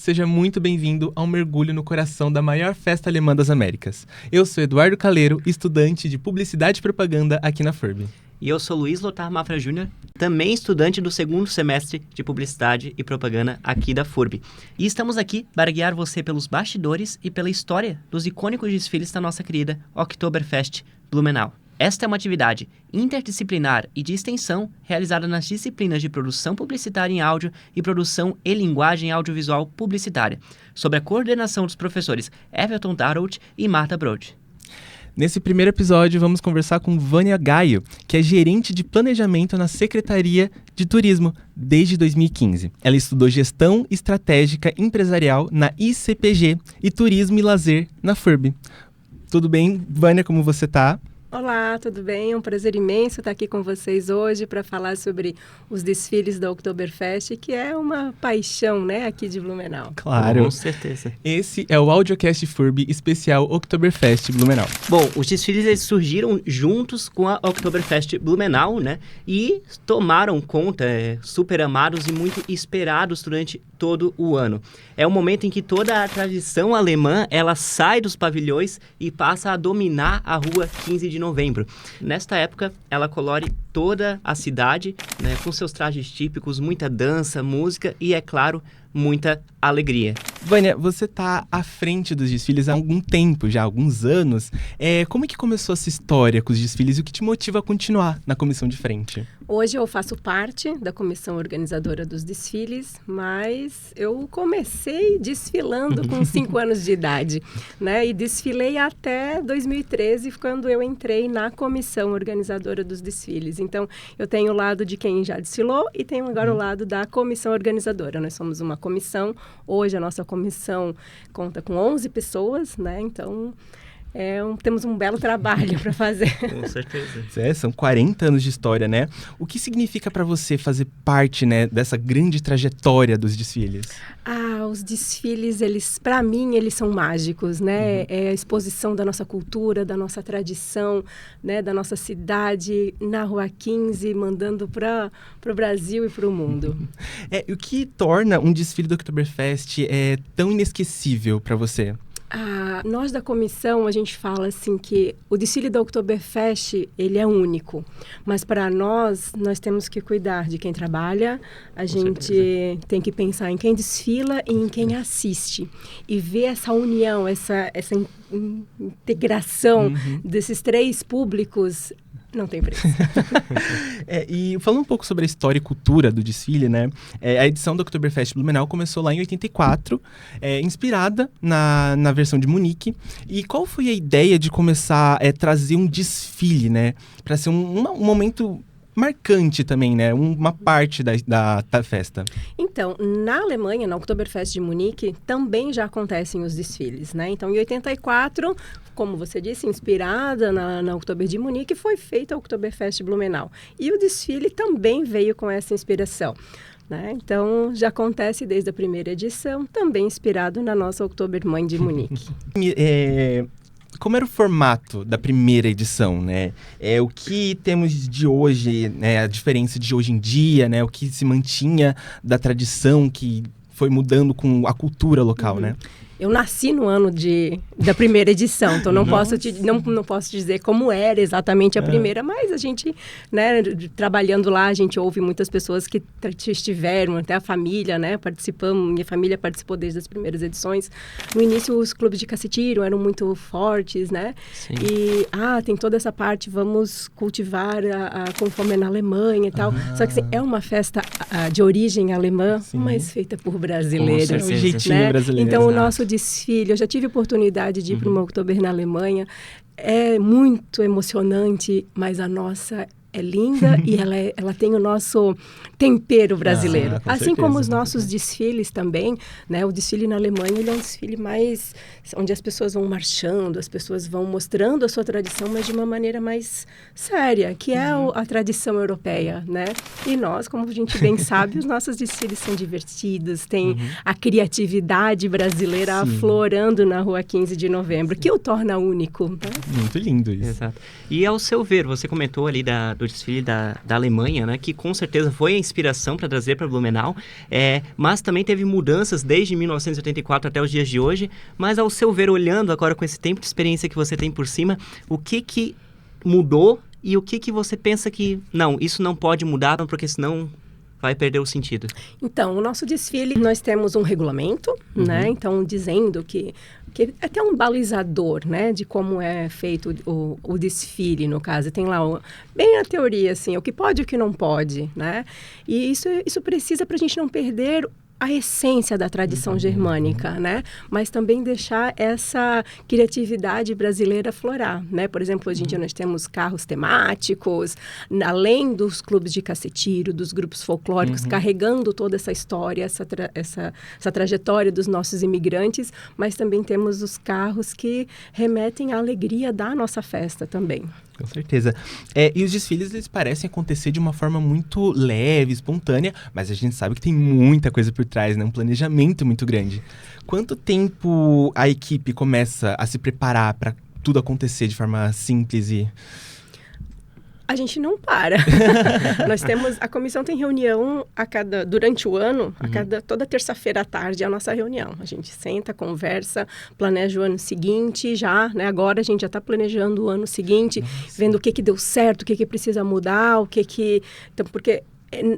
seja muito bem-vindo a um mergulho no coração da maior festa alemã das Américas. Eu sou Eduardo Caleiro, estudante de Publicidade e Propaganda aqui na FURB. E eu sou Luiz Lothar Mafra Júnior, também estudante do segundo semestre de Publicidade e Propaganda aqui da FURB. E estamos aqui para guiar você pelos bastidores e pela história dos icônicos desfiles da nossa querida Oktoberfest Blumenau. Esta é uma atividade interdisciplinar e de extensão realizada nas disciplinas de produção publicitária em áudio e produção e linguagem audiovisual publicitária, sob a coordenação dos professores Everton Darout e Marta Brode. Nesse primeiro episódio, vamos conversar com Vânia Gaio, que é gerente de planejamento na Secretaria de Turismo desde 2015. Ela estudou gestão estratégica empresarial na ICPG e turismo e lazer na FURB. Tudo bem, Vânia, como você está? Olá, tudo bem? É um prazer imenso estar aqui com vocês hoje para falar sobre os desfiles da Oktoberfest, que é uma paixão, né, aqui de Blumenau. Claro. Com certeza. Esse é o Audiocast FURB especial Oktoberfest Blumenau. Bom, os desfiles eles surgiram juntos com a Oktoberfest Blumenau, né? E tomaram conta, super amados e muito esperados durante todo o ano. É o momento em que toda a tradição alemã, ela sai dos pavilhões e passa a dominar a rua 15 de novembro. Nesta época, ela colore toda a cidade, né, com seus trajes típicos, muita dança, música e, é claro, muita alegria. Vânia, você está à frente dos desfiles há algum tempo já, há alguns anos. Como é que começou essa história com os desfiles e o que te motiva a continuar na comissão de frente? Hoje eu faço parte da comissão organizadora dos desfiles, mas eu comecei desfilando com 5 anos de idade, né? E desfilei até 2013, quando eu entrei na comissão organizadora dos desfiles. Então, eu tenho o lado de quem já desfilou e tenho agora o lado da comissão organizadora. Nós somos uma comissão. Hoje a nossa comissão conta com 11 pessoas, né? Então, temos um belo trabalho para fazer. Com certeza. São 40 anos de história, né? O que significa para você fazer parte, né, dessa grande trajetória dos desfiles? Os desfiles, para mim, eles são mágicos, né? É a exposição da nossa cultura, da nossa tradição, né? Da nossa cidade, na Rua 15, mandando para o Brasil e para o mundo. O que torna um desfile do Oktoberfest tão inesquecível para você? Nós da comissão, a gente fala assim que o desfile da Oktoberfest, ele é único. Mas para nós temos que cuidar de quem trabalha, a gente tem que pensar em quem desfila e em quem assiste. E ver essa união, essa integração desses três públicos, não tem preço. E falando um pouco sobre a história e cultura do desfile, né? A edição do Oktoberfest Blumenau começou lá em 84, inspirada na versão de Munique. E qual foi a ideia de começar a trazer um desfile, né? Para ser um momento marcante também, né? Uma parte da festa. Então, na Alemanha, na Oktoberfest de Munique, também já acontecem os desfiles, né? Então, em 84, como você disse, inspirada na Oktober de Munique, foi feita a Oktoberfest Blumenau. E o desfile também veio com essa inspiração, né? Então, já acontece desde a primeira edição, também inspirado na nossa Oktobermãe de Munique. Como era o formato da primeira edição, né? O que temos de hoje, né? A diferença de hoje em dia, né? O que se mantinha da tradição que foi mudando com a cultura local, né? Eu nasci no ano da primeira edição, então não posso dizer como era exatamente a primeira, mas a gente, né, trabalhando lá, a gente ouve muitas pessoas que estiveram, até a família, né, minha família participou desde as primeiras edições. No início, os clubes de cassitiro eram muito fortes, né? Sim. E, tem toda essa parte, vamos cultivar conforme na Alemanha e tal. Só que, assim, é uma festa de origem alemã, mas feita por brasileiros. Com certeza. Jeitinho brasileiro. Então, o nosso desfile, eu já tive oportunidade de ir para uma Oktober na Alemanha, é muito emocionante, mas a nossa é linda e ela tem o nosso tempero brasileiro. Assim certeza, como os nossos desfiles também, né? O desfile na Alemanha, ele é um desfile mais onde as pessoas vão marchando, as pessoas vão mostrando a sua tradição, mas de uma maneira mais séria, que é a tradição europeia, né? E nós, como a gente bem sabe, os nossos desfiles são divertidos, tem a criatividade brasileira aflorando na Rua 15 de Novembro, que o torna único. Né? Muito lindo isso. Exato. E ao seu ver, você comentou ali do do desfile da Alemanha, né? Que com certeza foi a inspiração para trazer para Blumenau, mas também teve mudanças desde 1984 até os dias de hoje. Mas ao seu ver, olhando agora com esse tempo de experiência que você tem por cima, o que mudou e o que você pensa que, não, isso não pode mudar porque senão vai perder o sentido? Então, o nosso desfile, nós temos um regulamento, né? Então, dizendo que é até um balizador, né? De como é feito o desfile, no caso. Tem lá, bem a teoria, assim, o que pode e o que não pode, né? E isso precisa para a gente não perder a essência da tradição germânica, né? Mas também deixar essa criatividade brasileira florar, né? Por exemplo, hoje em dia nós temos carros temáticos, além dos clubes de cacetiro, dos grupos folclóricos, carregando toda essa história, essa trajetória dos nossos imigrantes, mas também temos os carros que remetem à alegria da nossa festa também. Com certeza. E os desfiles, eles parecem acontecer de uma forma muito leve, espontânea, mas a gente sabe que tem muita coisa por trás, né? Um planejamento muito grande. Quanto tempo a equipe começa a se preparar para tudo acontecer de forma simples e... A gente não para. A comissão tem reunião durante o ano, toda terça-feira à tarde é a nossa reunião. A gente senta, conversa, planeja o ano seguinte já, né? Agora a gente já está planejando o ano seguinte, vendo o que deu certo, o que precisa mudar, Então, porque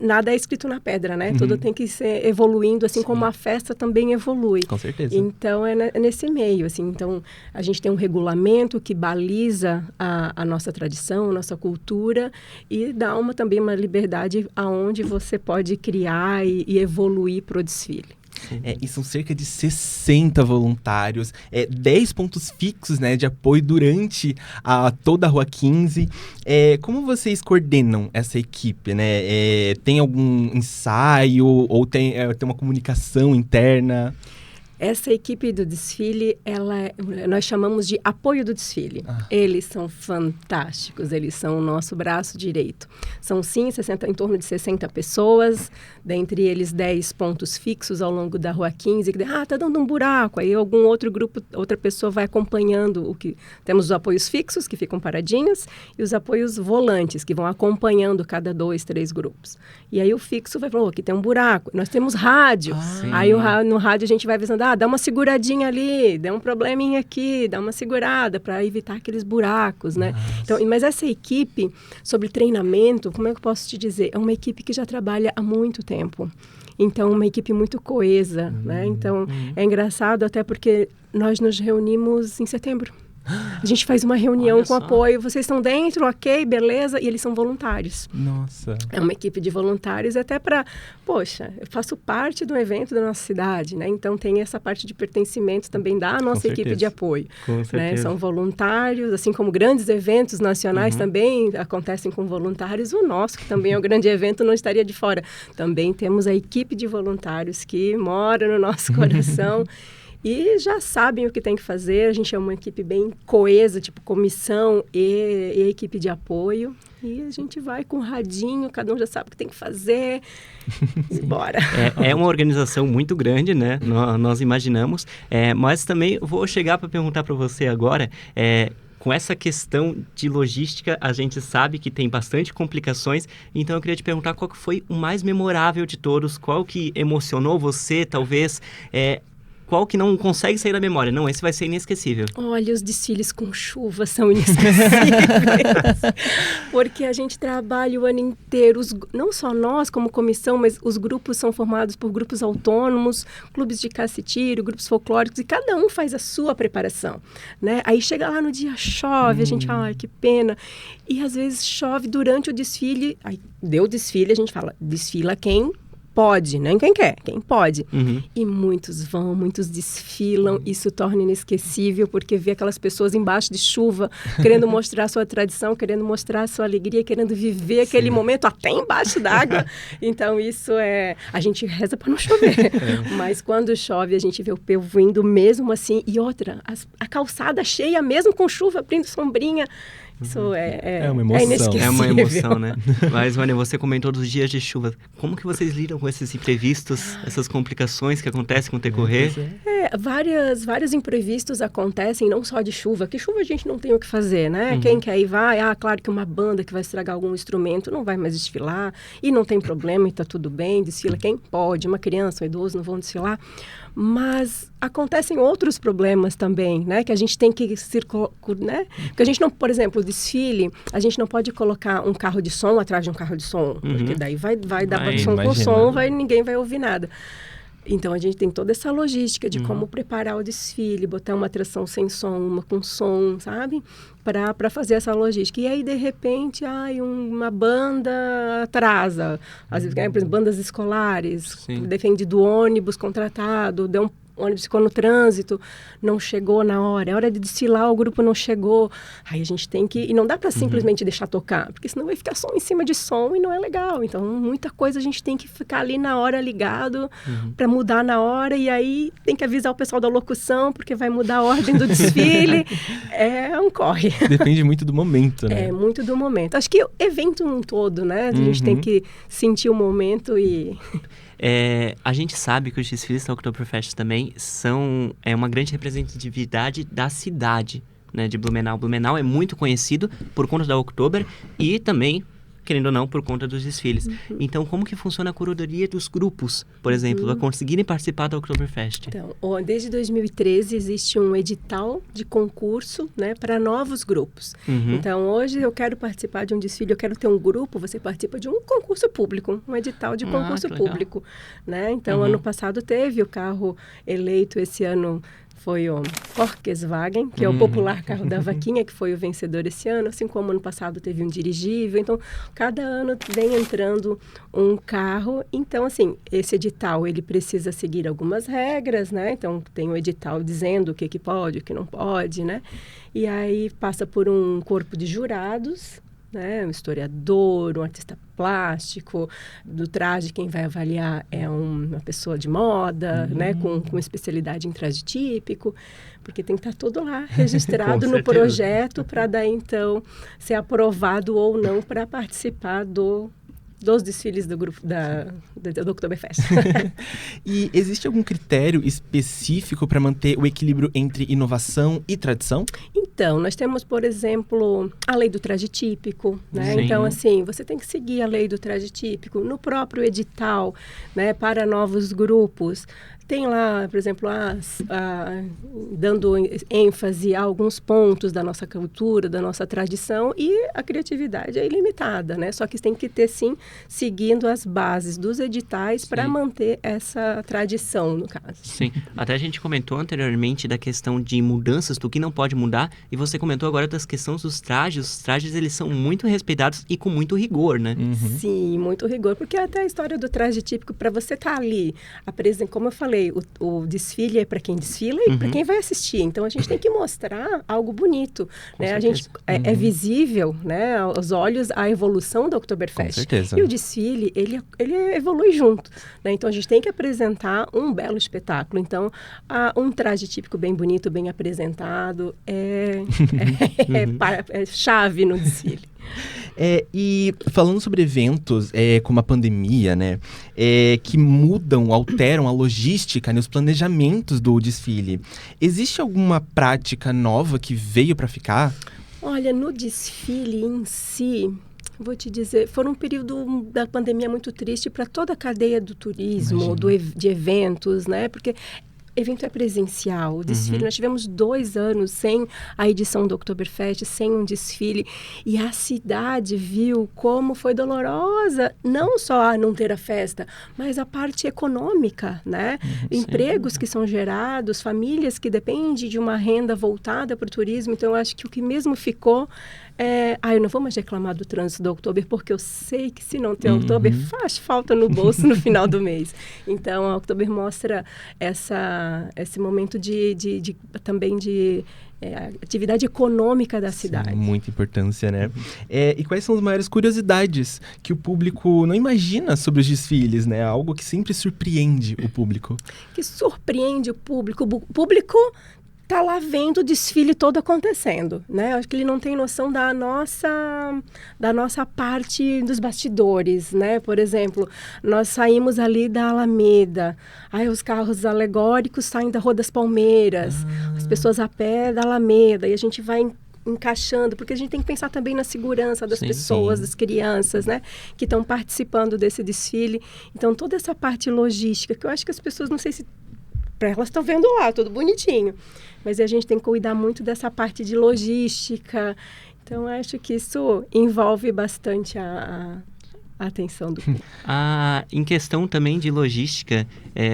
nada é escrito na pedra, né? Tudo tem que ser evoluindo, assim como a festa também evolui. Com certeza. Então, é nesse meio, assim. Então, a gente tem um regulamento que baliza a nossa tradição, a nossa cultura e dá também uma liberdade aonde você pode criar e evoluir para o desfile. E são cerca de 60 voluntários, 10 pontos fixos, né, de apoio durante toda a Rua 15. Como vocês coordenam essa equipe, né? Tem algum ensaio ou tem uma comunicação interna? Essa equipe do desfile, nós chamamos de apoio do desfile. Eles são fantásticos, eles são o nosso braço direito. São, sim, em torno de 60 pessoas, dentre eles 10 pontos fixos ao longo da Rua 15, que tá dando um buraco, aí algum outro grupo, outra pessoa vai acompanhando Temos os apoios fixos, que ficam paradinhos, e os apoios volantes, que vão acompanhando cada 2, 3 grupos. E aí o fixo vai falando, aqui tem um buraco. Nós temos rádio, aí no rádio a gente vai avisando, dá uma seguradinha ali, dá um probleminha aqui, dá uma segurada para evitar aqueles buracos, né? Então, mas essa equipe, sobre treinamento, como é que eu posso te dizer? É uma equipe que já trabalha há muito tempo. Então, uma equipe muito coesa, né? Então, é engraçado até porque nós nos reunimos em setembro. A gente faz uma reunião com apoio. Vocês estão dentro, ok, beleza? E eles são voluntários. Nossa. É uma equipe de voluntários até para... Poxa, eu faço parte do evento da nossa cidade, né? Então, tem essa parte de pertencimento também da nossa equipe de apoio. Com certeza. Né? São voluntários, assim como grandes eventos nacionais também acontecem com voluntários. O nosso, que também é um grande evento, não estaria de fora. Também temos a equipe de voluntários que mora no nosso coração. E já sabem o que tem que fazer. A gente é uma equipe bem coesa, tipo comissão e equipe de apoio. E a gente vai com o radinho, cada um já sabe o que tem que fazer. E bora. É uma organização muito grande, né? Nós imaginamos. Mas também vou chegar para perguntar para você agora... Com essa questão de logística, a gente sabe que tem bastante complicações, então eu queria te perguntar qual que foi o mais memorável de todos, qual que emocionou você, talvez... Qual que não consegue sair da memória? Não, esse vai ser inesquecível. Olha, os desfiles com chuva são inesquecíveis. Porque a gente trabalha o ano inteiro. Não só nós como comissão, mas os grupos são formados por grupos autônomos, clubes de cacetiro, grupos folclóricos, e cada um faz a sua preparação, né? Aí chega lá no dia, chove, a gente fala, ai, que pena. E às vezes chove durante o desfile. Aí deu o desfile, a gente fala, desfila quem pode, nem quem quer, quem pode. E muitos vão, muitos desfilam, isso torna inesquecível, porque vê aquelas pessoas embaixo de chuva, querendo mostrar a sua tradição, querendo mostrar a sua alegria, querendo viver aquele momento até embaixo d'água. Então, isso a gente reza para não chover. Mas quando chove, a gente vê o povo indo mesmo assim. E outra, a calçada cheia, mesmo com chuva, abrindo sombrinha. Isso É uma emoção. inesquecível. É uma emoção, né? Mas, Vânia, você comentou dos dias de chuva. Como que vocês lidam com esses imprevistos, essas complicações que acontecem com o decorrer? Vários imprevistos acontecem, não só de chuva, que chuva a gente não tem o que fazer, né? Quem quer ir vai, claro que uma banda que vai estragar algum instrumento não vai mais desfilar, e não tem problema, e tá tudo bem, desfila quem pode, uma criança, um idoso não vão desfilar, mas acontecem outros problemas também, né? Que a gente tem que né? Porque a gente não, por exemplo, o desfile, a gente não pode colocar um carro de som atrás de um carro de som, porque daí vai dar som com som, ninguém vai ouvir nada. Então, a gente tem toda essa logística de como preparar o desfile, botar uma atração sem som, uma com som, sabe? Para fazer essa logística. E aí, de repente, uma banda atrasa. Às vezes, por exemplo, bandas escolares, depende do ônibus contratado, o ônibus ficou no trânsito, não chegou na hora. É hora de desfilar, o grupo não chegou. Aí a gente tem que... E não dá para simplesmente deixar tocar, porque senão vai ficar som em cima de som e não é legal. Então, muita coisa a gente tem que ficar ali na hora ligado para mudar na hora. E aí tem que avisar o pessoal da locução, porque vai mudar a ordem do desfile. É um corre. Depende muito do momento, né? É, muito do momento. Acho que o evento um todo, né? A gente tem que sentir o momento e... A gente sabe que os desfiles da Oktoberfest também são uma grande representatividade da cidade, né, de Blumenau. Blumenau é muito conhecido por conta da Oktober e também, querendo ou não, por conta dos desfiles. Então, como que funciona a curadoria dos grupos, por exemplo, para conseguirem participar da Oktoberfest? Então, desde 2013 existe um edital de concurso, né, para novos grupos. Então, hoje eu quero participar de um desfile, eu quero ter um grupo, você participa de um concurso público, um edital de concurso público, né? Então, ano passado teve o carro eleito, esse ano foi o Volkswagen, que é o popular carro da vaquinha, que foi o vencedor esse ano, assim como ano passado teve um dirigível. Então, cada ano vem entrando um carro. Então, assim, esse edital, ele precisa seguir algumas regras, né? Então, tem o edital dizendo o que pode, o que não pode, né? E aí passa por um corpo de jurados, né? Um historiador, um artista plástico, do traje quem vai avaliar é uma pessoa de moda, né? Com especialidade em traje típico, porque tem que estar tudo lá registrado no projeto para daí então ser aprovado ou não para participar dos desfiles do grupo do Oktoberfest. E existe algum critério específico para manter o equilíbrio entre inovação e tradição? Então, nós temos, por exemplo, a lei do traje típico, né? Então, assim, você tem que seguir a lei do traje típico no próprio edital, né, para novos grupos. Tem lá, por exemplo, dando ênfase a alguns pontos da nossa cultura, da nossa tradição, e a criatividade é ilimitada, né? Só que tem que ter, sim, seguindo as bases dos editais para manter essa tradição, no caso. Sim. Até a gente comentou anteriormente da questão de mudanças, do que não pode mudar, e você comentou agora das questões dos trajes. Os trajes, eles são muito respeitados e com muito rigor, né? Sim, muito rigor, porque até a história do traje típico, para você estar ali, como eu falei, o desfile é para quem desfila e para quem vai assistir. Então, a gente tem que mostrar algo bonito, né? A gente, é visível, né, aos olhos, a evolução da Oktoberfest. Com certeza. E o desfile, ele evolui junto, né? Então, a gente tem que apresentar um belo espetáculo. Então, um traje típico bem bonito, bem apresentado, é chave no desfile. E falando sobre eventos como a pandemia, né, que alteram a logística, né, os planejamentos do desfile, existe alguma prática nova que veio para ficar? Olha, no desfile em si, vou te dizer, foi um período da pandemia muito triste para toda a cadeia do turismo, de eventos, né, porque evento é presencial, o desfile, nós tivemos 2 anos sem a edição do Oktoberfest, sem um desfile, e a cidade viu como foi dolorosa, não só não ter a festa, mas a parte econômica, né? Empregos que são gerados, famílias que dependem de uma renda voltada para o turismo. Então, eu acho que o que mesmo ficou eu não vou mais reclamar do trânsito do Oktober, porque eu sei que se não ter Oktober, faz falta no bolso no final do mês. Então, a Oktober mostra esse momento também de atividade econômica da cidade. Muita importância, né? E quais são as maiores curiosidades que o público não imagina sobre os desfiles, né? Algo que sempre surpreende o público. Que surpreende o público. O público tá lá vendo o desfile todo acontecendo, né? Acho que ele não tem noção da nossa parte dos bastidores, né? Por exemplo, nós saímos ali da Alameda, aí os carros alegóricos saem da Rua das Palmeiras, as pessoas a pé da Alameda, e a gente vai encaixando, porque a gente tem que pensar também na segurança das pessoas, das crianças, né? Que estão participando desse desfile. Então, toda essa parte logística, que eu acho que as pessoas, não sei se para elas estão vendo lá, tudo bonitinho. Mas a gente tem que cuidar muito dessa parte de logística. Então, acho que isso envolve bastante a atenção do público. Em questão também de logística,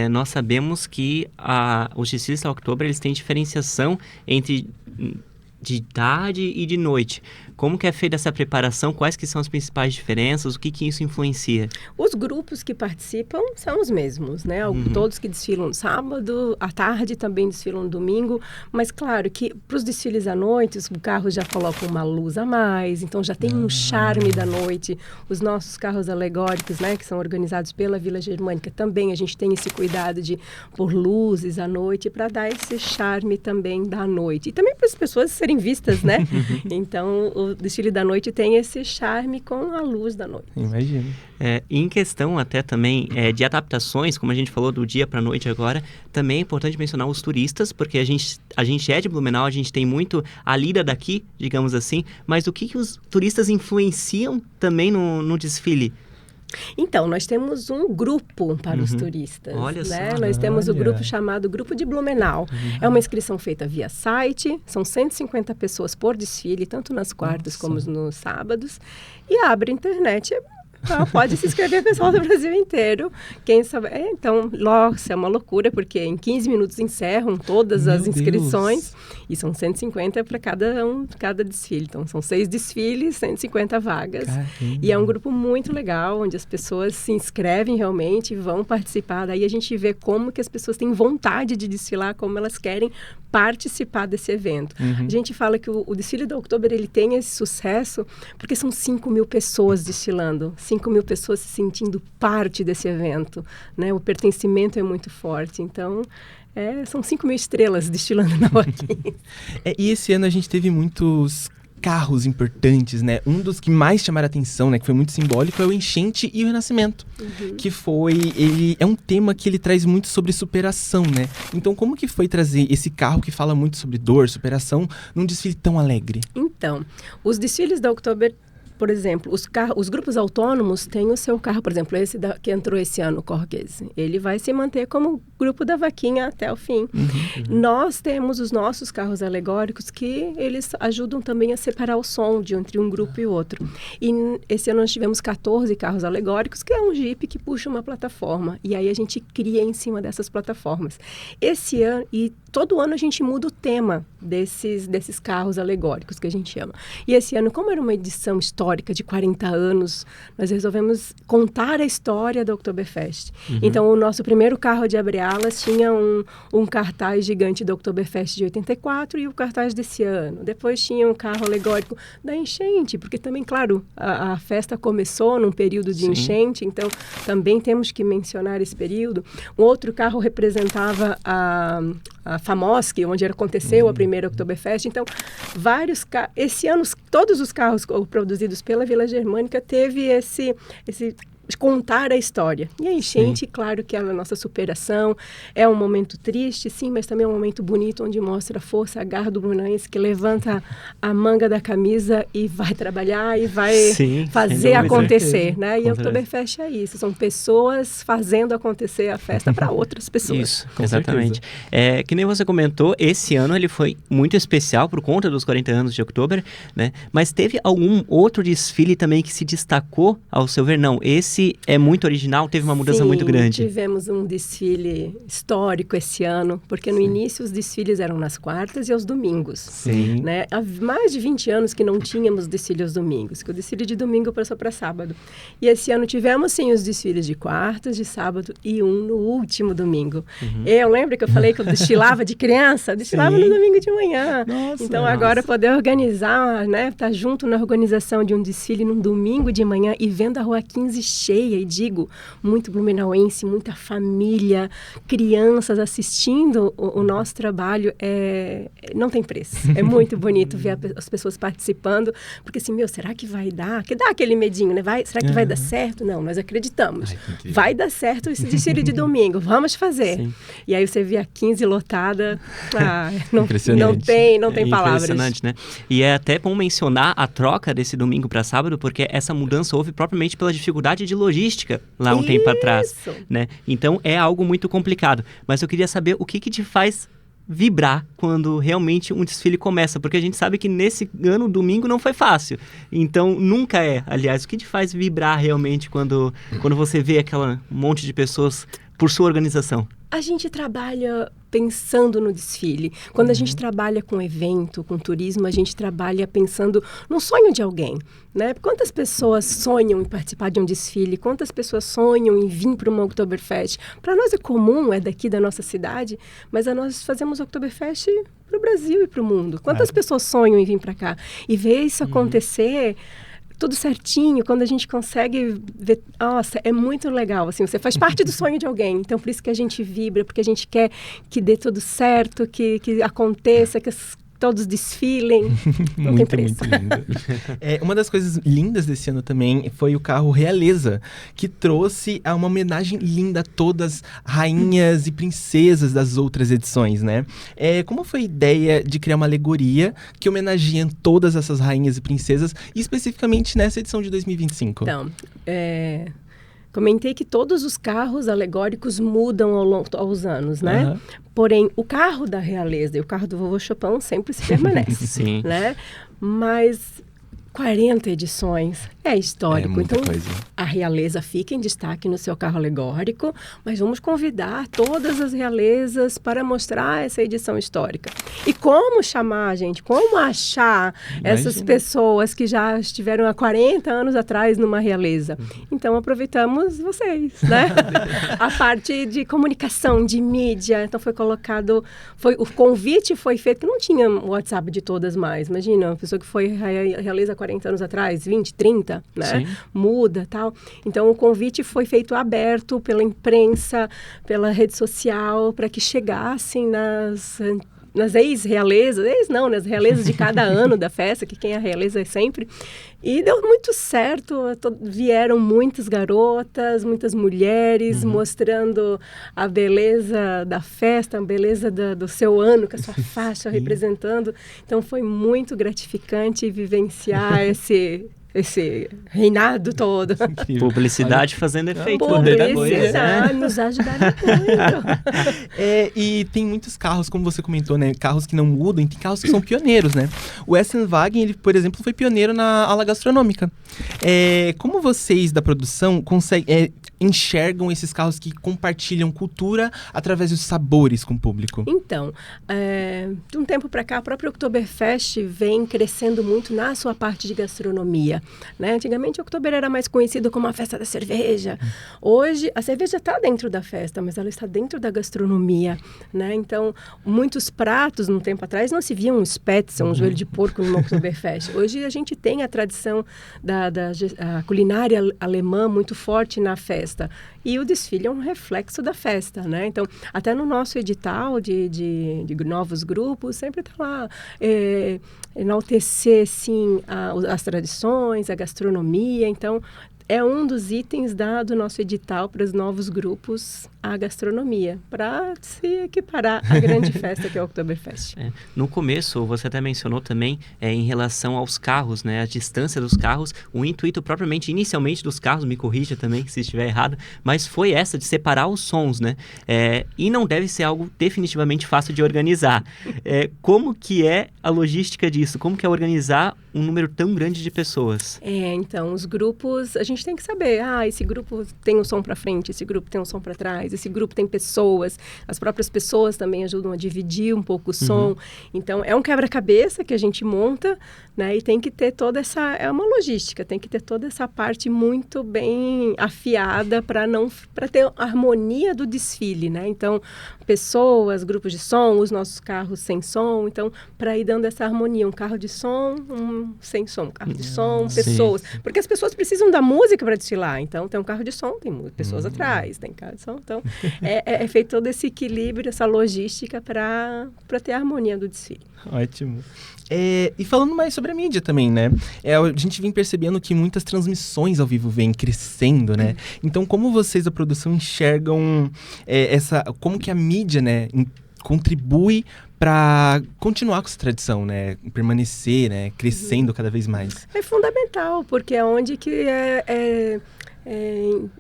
nós sabemos que os desfiles da Oktober, eles têm diferenciação entre de tarde e de noite. Como que é feita essa preparação? Quais que são as principais diferenças? O que isso influencia? Os grupos que participam são os mesmos, né? Todos que desfilam no sábado, à tarde também desfilam no domingo. Mas, claro, que para os desfiles à noite, os carros já colocam uma luz a mais. Então, já tem um charme da noite. Os nossos carros alegóricos, né? Que são organizados pela Vila Germânica, também a gente tem esse cuidado de pôr luzes à noite para dar esse charme também da noite. E também para as pessoas serem vistas, né? Então, o desfile da noite tem esse charme com a luz da noite. Imagino. Em questão até também de adaptações, como a gente falou do dia para a noite agora, também é importante mencionar os turistas, porque a gente é de Blumenau, a gente tem muito a lida daqui, digamos assim, mas o que os turistas influenciam também no desfile? Então, nós temos um grupo para os turistas. Olha né? só. Nós temos o grupo chamado Grupo de Blumenau. É uma inscrição feita via site, são 150 pessoas por desfile, tanto nas quartas como nos sábados, e abre a internet. Pode se inscrever pessoal do Brasil inteiro. Quem sabe... Então, nossa, é uma loucura, porque em 15 minutos encerram todas as inscrições. Deus. E são 150 para cada desfile. Então, são 6 desfiles, 150 vagas. Caramba. E é um grupo muito legal, onde as pessoas se inscrevem realmente, vão participar. Daí a gente vê como que as pessoas têm vontade de desfilar, como elas querem participar desse evento. A gente fala que o desfile da Oktober, ele tem esse sucesso porque são 5 mil pessoas desfilando. 5 mil pessoas se sentindo parte desse evento, né? O pertencimento é muito forte. Então, são 5 mil estrelas desfilando na Joaquim. E esse ano a gente teve muitos carros importantes, né? Um dos que mais chamaram a atenção, né? Que foi muito simbólico, é o Enchente e o Renascimento. Que é um tema que ele traz muito sobre superação, né? Então, como que foi trazer esse carro que fala muito sobre dor, superação, num desfile tão alegre? Então, os desfiles da Oktober, por exemplo, os grupos autônomos têm o seu carro, por exemplo, esse que entrou esse ano, o Corguese. Ele vai se manter como grupo da vaquinha até o fim. Nós temos os nossos carros alegóricos que eles ajudam também a separar o som entre um grupo e outro. E esse ano nós tivemos 14 carros alegóricos, que é um Jeep que puxa uma plataforma. E aí a gente cria em cima dessas plataformas. Esse ano, e todo ano a gente muda o tema desses carros alegóricos que a gente chama. E esse ano, como era uma edição histórica de 40 anos, nós resolvemos contar a história da Oktoberfest. Então, o nosso primeiro carro de abre-alas tinha um cartaz gigante da Oktoberfest de 84 e o cartaz desse ano. Depois tinha um carro alegórico da enchente, porque também, claro, a festa começou num período de enchente, então também temos que mencionar esse período. Um outro carro representava a Famosk, onde aconteceu a primeira Oktoberfest. Então, esse ano, todos os carros produzidos pela Vila Germânica teve esse contar a história. E a enchente, claro que é a nossa superação, é um momento triste, sim, mas também é um momento bonito, onde mostra a força, a garra do blumenauense, que levanta a manga da camisa e vai trabalhar e vai fazer acontecer, né? E a Oktoberfest é isso, são pessoas fazendo acontecer a festa para outras pessoas. Isso, exatamente. Que nem você comentou, esse ano ele foi muito especial por conta dos 40 anos de Oktober, né? Mas teve algum outro desfile também que se destacou ao seu ver? Não, esse é muito original, teve uma mudança muito grande. Tivemos um desfile histórico esse ano, porque no início os desfiles eram nas quartas e aos domingos. Né? Há mais de 20 anos que não tínhamos desfile aos domingos, que o desfile de domingo passou para sábado. E esse ano tivemos, sim, os desfiles de quartas, de sábado e um no último domingo. Eu lembro que eu falei que eu desfilava de criança, desfilava no domingo de manhã. Então, agora poder organizar, né? Estar junto na organização de um desfile num domingo de manhã e vendo a Rua 15 cheia, e digo, muito blumenauense, muita família, crianças assistindo o nosso trabalho, não tem preço. É muito bonito ver as pessoas participando, porque assim, será que vai dar? Que dá aquele medinho, né? Será que vai dar certo? Não, nós acreditamos. Vai dar certo esse desfile de domingo, vamos fazer. Sim. E aí você vê a 15 lotada, não tem palavras. Impressionante, né? E é até bom mencionar a troca desse domingo para sábado, porque essa mudança houve propriamente pela dificuldade de logística lá um tempo atrás, né? Então é algo muito complicado. Mas eu queria saber o que te faz vibrar quando realmente um desfile começa, porque a gente sabe que nesse ano, domingo, não foi fácil. Então, nunca é. Aliás, o que te faz vibrar realmente quando você vê aquela monte de pessoas por sua organização? A gente trabalha pensando no desfile. Quando a gente trabalha com evento, com turismo, a gente trabalha pensando no sonho de alguém, né? Quantas pessoas sonham em participar de um desfile? Quantas pessoas sonham em vir para uma Oktoberfest? Para nós é comum, é daqui da nossa cidade, mas nós fazemos Oktoberfest para o Brasil e para o mundo. Quantas pessoas sonham em vir para cá? E ver isso acontecer tudo certinho, quando a gente consegue ver, nossa, é muito legal, assim, você faz parte do sonho de alguém, então por isso que a gente vibra, porque a gente quer que dê tudo certo, que aconteça, que todos desfilem, não tem preço. Muito lindo. Uma das coisas lindas desse ano também foi o carro Realeza, que trouxe uma homenagem linda a todas rainhas e princesas das outras edições, né? Como foi a ideia de criar uma alegoria que homenageia todas essas rainhas e princesas, e especificamente nessa edição de 2025? Então, comentei que todos os carros alegóricos mudam ao longo aos anos, né? Porém, o carro da Realeza e o carro do Vovô Chopin sempre se permanece. Sim. Né? Mas 40 edições é histórico. Então, a Realeza fica em destaque no seu carro alegórico, mas vamos convidar todas as realezas para mostrar essa edição histórica. E como chamar, gente? Como achar essas pessoas que já estiveram há 40 anos atrás numa realeza? Então, aproveitamos vocês, né? A parte de comunicação, de mídia. Então, foi colocado... o convite foi feito, que não tinha o WhatsApp de todas mais. Imagina, uma pessoa que foi realeza 40 anos atrás, 20, 30, né? Sim. Muda, tal. Então, o convite foi feito aberto pela imprensa, pela rede social, para que chegassem nas ex-realezas, nas realezas de cada ano da festa, que quem é a realeza é sempre. E deu muito certo, vieram muitas garotas, muitas mulheres, mostrando a beleza da festa, a beleza do seu ano, com a sua faixa representando. Então, foi muito gratificante vivenciar esse reinado todo. Publicidade fazendo efeito. Publicidade nos ajudaria muito. E tem muitos carros, como você comentou, né? Carros que não mudam, e tem carros que são pioneiros, né? O Essenwagen, ele, por exemplo, foi pioneiro na ala gastronômica. Como vocês da produção enxergam esses carros que compartilham cultura através dos sabores com o público? Então, de um tempo para cá, a própria Oktoberfest vem crescendo muito na sua parte de gastronomia. Né? Antigamente, o Oktober era mais conhecido como a festa da cerveja. Hoje, a cerveja está dentro da festa, mas ela está dentro da gastronomia. Né? Então, muitos pratos, um tempo atrás, não se via um spätzle, um joelho de porco no Oktoberfest. Hoje, a gente tem a tradição da culinária alemã muito forte na festa. E o desfile é um reflexo da festa, né? Então, até no nosso edital de novos grupos, sempre está lá enaltecer, sim, as tradições, a gastronomia. Então, é um dos itens do nosso edital para os novos grupos, a gastronomia, para se equiparar à grande festa que é o Oktoberfest. No começo, você até mencionou também em relação aos carros, né, a distância dos carros, o intuito propriamente, inicialmente dos carros, me corrija também se estiver errado, mas foi essa de separar os sons, né? E não deve ser algo definitivamente fácil de organizar. Como que é a logística disso? Como que é organizar um número tão grande de pessoas? Então, os grupos, a gente tem que saber, esse grupo tem o som para frente, esse grupo tem o som para trás, esse grupo tem pessoas, as próprias pessoas também ajudam a dividir um pouco o som. Então, é um quebra-cabeça que a gente monta, né? E tem que ter toda essa, uma logística, tem que ter toda essa parte muito bem afiada para ter a harmonia do desfile, né? Então, pessoas, grupos de som, os nossos carros sem som, então, para ir dando essa harmonia, um carro de som, sem som, carro de som, pessoas. Porque as pessoas precisam da música para desfilar. Então, tem um carro de som, tem pessoas atrás, tem carro de som. Então, é feito todo esse equilíbrio, essa logística para ter a harmonia do desfile. Ótimo. E falando mais sobre a mídia também, né? A gente vem percebendo que muitas transmissões ao vivo vêm crescendo, né? Então, como vocês da produção enxergam como que a mídia, né, contribui para continuar com essa tradição, né? Permanecer, né? Crescendo cada vez mais. É fundamental, porque é onde que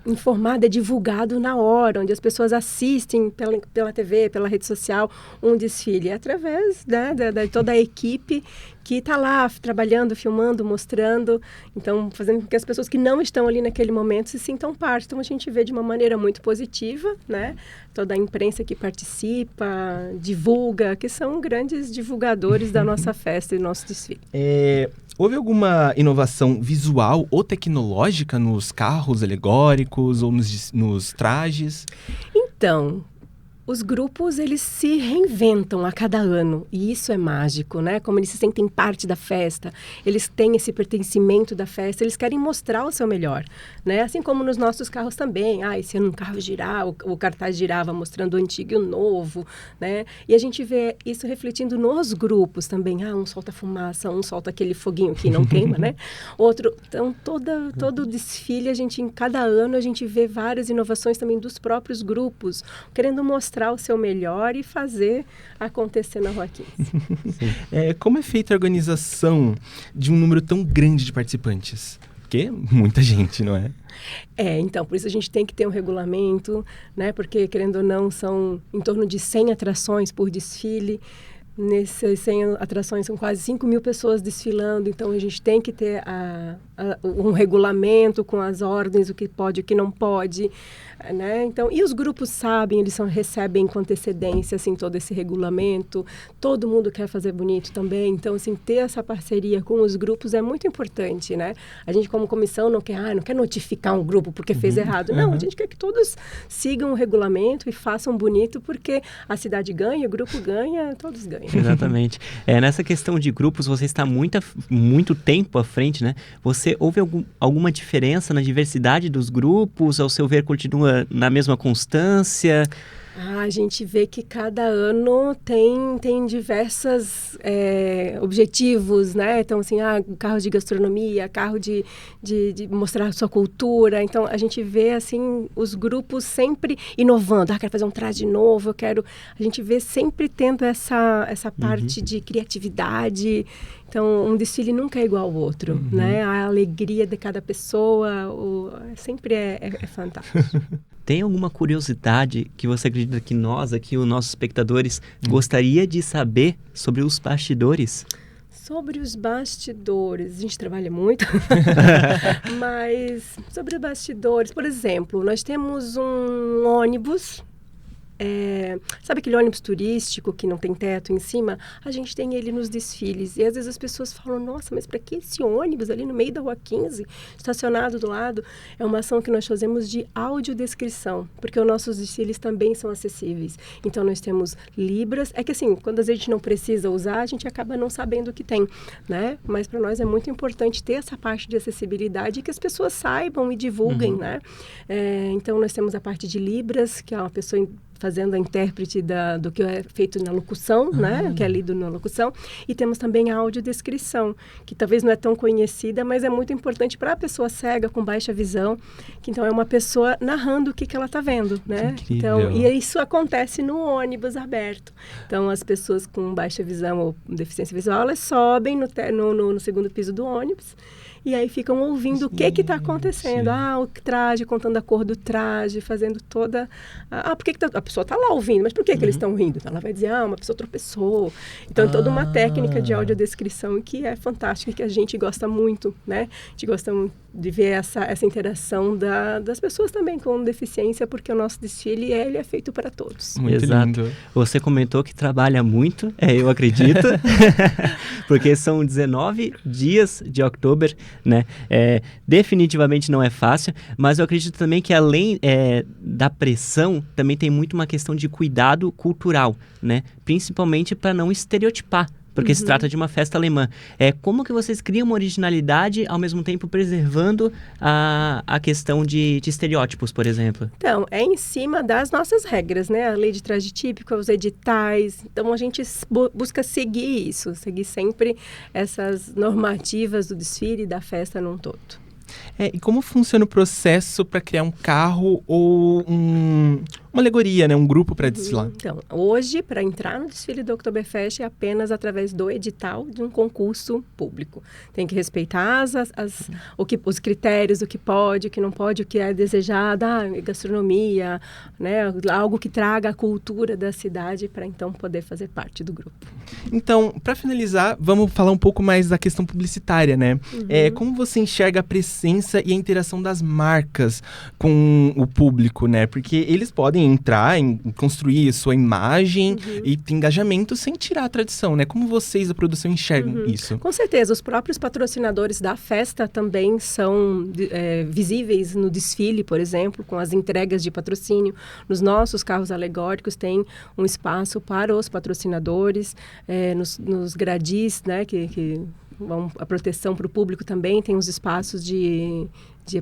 informado, é divulgado na hora, onde as pessoas assistem pela TV, pela rede social, um desfile, através, né, de toda a equipe que está lá trabalhando, filmando, mostrando, então fazendo com que as pessoas que não estão ali naquele momento se sintam parte. Então a gente vê de uma maneira muito positiva, né? Toda a imprensa que participa, divulga, que são grandes divulgadores da nossa festa e do nosso desfile. Houve alguma inovação visual ou tecnológica nos carros alegóricos ou nos trajes? Então, os grupos, eles se reinventam a cada ano, e isso é mágico, né? Como eles se sentem parte da festa, eles têm esse pertencimento da festa, eles querem mostrar o seu melhor, né? Assim como nos nossos carros também. Esse ano um carro girar, o cartaz girava mostrando o antigo e o novo, né? E a gente vê isso refletindo nos grupos também. Um solta fumaça, um solta aquele foguinho que não queima, né? Outro, então todo desfile, em cada ano a gente vê várias inovações também dos próprios grupos, querendo mostrar o seu melhor e fazer acontecer na Rua 15. Como é feita a organização de um número tão grande de participantes? Porque muita gente, não é? Então, por isso a gente tem que ter um regulamento, né? Porque, querendo ou não, são em torno de 100 atrações por desfile. Nessas 100 atrações são quase 5.000 pessoas desfilando, então a gente tem que ter um regulamento com as ordens, o que pode, o que não pode, né? Então, e os grupos sabem, eles recebem com antecedência, assim, todo esse regulamento, todo mundo quer fazer bonito também, então, assim, ter essa parceria com os grupos é muito importante, né? A gente, como comissão, não quer notificar um grupo porque fez errado, não, a gente quer que todos sigam o regulamento e façam bonito, porque a cidade ganha, o grupo ganha, todos ganham. Exatamente. Nessa questão de grupos, você está muito tempo à frente, né? Houve alguma diferença na diversidade dos grupos? Ao seu ver, continua na mesma constância? A gente vê que cada ano tem diversos objetivos, né? Então, assim, carro de gastronomia, carro de mostrar a sua cultura. Então, a gente vê, assim, os grupos sempre inovando. Quero fazer um traje novo, A gente vê sempre tendo essa parte de criatividade. Então, um desfile nunca é igual ao outro, né? A alegria de cada pessoa sempre é fantástico. Tem alguma curiosidade que você acredita que nós aqui, os nossos espectadores, gostaria de saber sobre os bastidores? Sobre os bastidores, a gente trabalha muito, mas sobre os bastidores, por exemplo, nós temos um ônibus, sabe aquele ônibus turístico que não tem teto em cima? A gente tem ele nos desfiles. E às vezes as pessoas falam, nossa, mas para que esse ônibus ali no meio da Rua 15, estacionado do lado? É uma ação que nós fazemos de audiodescrição, porque os nossos desfiles também são acessíveis. Então nós temos libras. É que assim, quando a gente não precisa usar, a gente acaba não sabendo o que tem, né? Mas para nós é muito importante ter essa parte de acessibilidade e que as pessoas saibam e divulguem, né? Então nós temos a parte de libras, que é uma pessoa fazendo a intérprete do que é feito na locução, né? Que é lido na locução. E temos também a audiodescrição, que talvez não é tão conhecida, mas é muito importante para a pessoa cega, com baixa visão, que então é uma pessoa narrando o que ela está vendo, né? Então, e isso acontece no ônibus aberto. Então, as pessoas com baixa visão ou deficiência visual, elas sobem no segundo piso do ônibus e aí ficam ouvindo o que está acontecendo. O traje, contando a cor do traje, fazendo toda... por que a pessoa está lá ouvindo? Mas por que eles estão rindo? Então, ela vai dizer, uma pessoa tropeçou. Então, é toda uma técnica de audiodescrição que é fantástica e que a gente gosta muito, né? A gente gosta muito de ver essa interação das pessoas também com deficiência, porque o nosso desfile ele é feito para todos. Muito lindo. Você comentou que trabalha muito, eu acredito, porque são 19 dias de outubro, né? Definitivamente não é fácil, mas eu acredito também que além da pressão, também tem muito uma questão de cuidado cultural, né? Principalmente para não estereotipar porque se trata de uma festa alemã. Como que vocês criam uma originalidade, ao mesmo tempo preservando a questão de estereótipos, por exemplo? Então, é em cima das nossas regras, né? A lei de traje típico, os editais. Então, a gente busca seguir isso, seguir sempre essas normativas do desfile e da festa num todo. E como funciona o processo para criar um carro ou uma alegoria, né? Um grupo para desfilar? Então, hoje, para entrar no desfile do Oktoberfest é apenas através do edital de um concurso público. Tem que respeitar os critérios, o que pode, o que não pode, o que é desejado, gastronomia, né? Algo que traga a cultura da cidade para então poder fazer parte do grupo. Então, para finalizar, vamos falar um pouco mais da questão publicitária, né? Como você enxerga a presença e a interação das marcas com o público, né? Porque eles podem entrar em construir sua imagem e ter engajamento sem tirar a tradição, né? Como vocês da produção enxergam isso? Com certeza, os próprios patrocinadores da festa também são visíveis no desfile, por exemplo, com as entregas de patrocínio. Nos nossos carros alegóricos tem um espaço para os patrocinadores, nos gradis, né, que vão a proteção para o público também tem os espaços de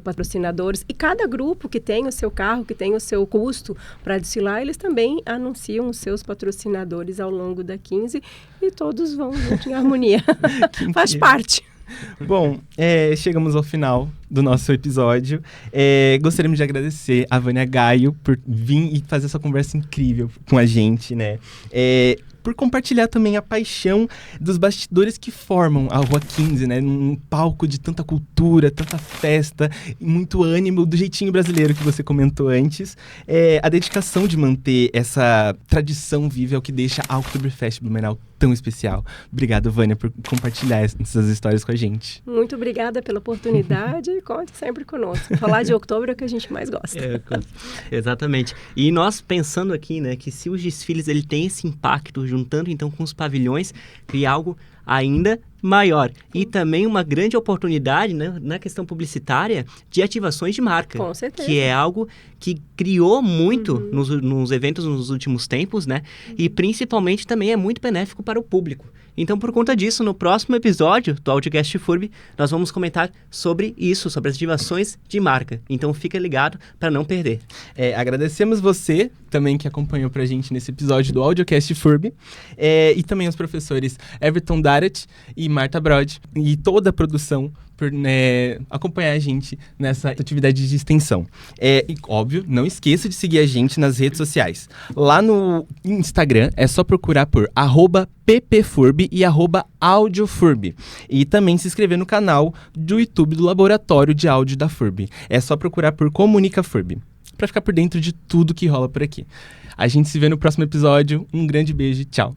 patrocinadores, e cada grupo que tem o seu carro, que tem o seu custo para desfilar, eles também anunciam os seus patrocinadores ao longo da 15 e todos vão junto em harmonia. Faz parte. Bom, chegamos ao final do nosso episódio. Gostaríamos de agradecer a Vânia Gaio por vir e fazer essa conversa incrível com a gente, né? Por compartilhar também a paixão dos bastidores que formam a Rua 15, né? Num palco de tanta cultura, tanta festa, muito ânimo, do jeitinho brasileiro que você comentou antes. A dedicação de manter essa tradição viva é o que deixa a Oktoberfest Blumenau tão especial. Obrigado, Vânia, por compartilhar essas histórias com a gente. Muito obrigada pela oportunidade e conte sempre conosco. Falar de outubro é o que a gente mais gosta. Exatamente. E nós pensando aqui, né, que se os desfiles ele tem esse impacto, juntando então com os pavilhões, cria algo ainda maior. E também uma grande oportunidade, né, na questão publicitária de ativações de marca. Com certeza. Que é algo que criou muito nos eventos nos últimos tempos, né? E principalmente também é muito benéfico para o público. Então, por conta disso, no próximo episódio do Audiocast FURB, nós vamos comentar sobre isso, sobre as ativações de marca. Então, fica ligado para não perder. Agradecemos você também que acompanhou pra gente nesse episódio do Audiocast FURB, e também os professores Everton Darat e Marta Brod, e toda a produção por acompanhar a gente nessa atividade de extensão. E, óbvio, não esqueça de seguir a gente nas redes sociais. Lá no Instagram é só procurar por @ppfurb e @audiofurb. E também se inscrever no canal do YouTube do Laboratório de Áudio da FURB. É só procurar por Comunica FURB, para ficar por dentro de tudo que rola por aqui. A gente se vê no próximo episódio. Um grande beijo e tchau!